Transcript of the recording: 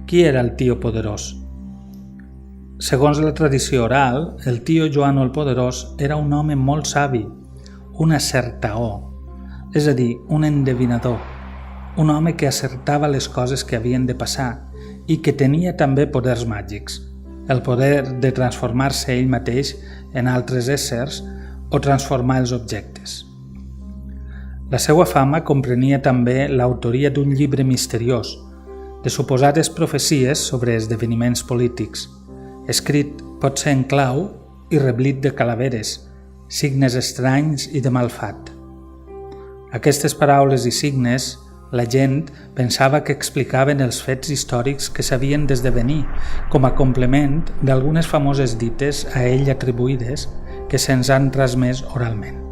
Qui era el tio poderós? Segons la tradició oral, el tio Joan el Poderós era un home molt savi, un acertaor, és a dir, un endevinador, un home que acertava les coses que havien de passar i que tenia també poders màgics, el poder de transformar-se ell mateix en altres éssers o transformar els objectes. La seva fama comprenia també l'autoria d'un llibre misteriós, de suposades profecies sobre esdeveniments polítics, escrit potser en clau i reblit de calaveres, signes estranys i de malfat. Aquestes paraules i signes, la gent pensava que explicaven els fets històrics que s'havien d'esdevenir com a complement d'algunes famoses dites a ell atribuïdes que se'ns han transmès oralment.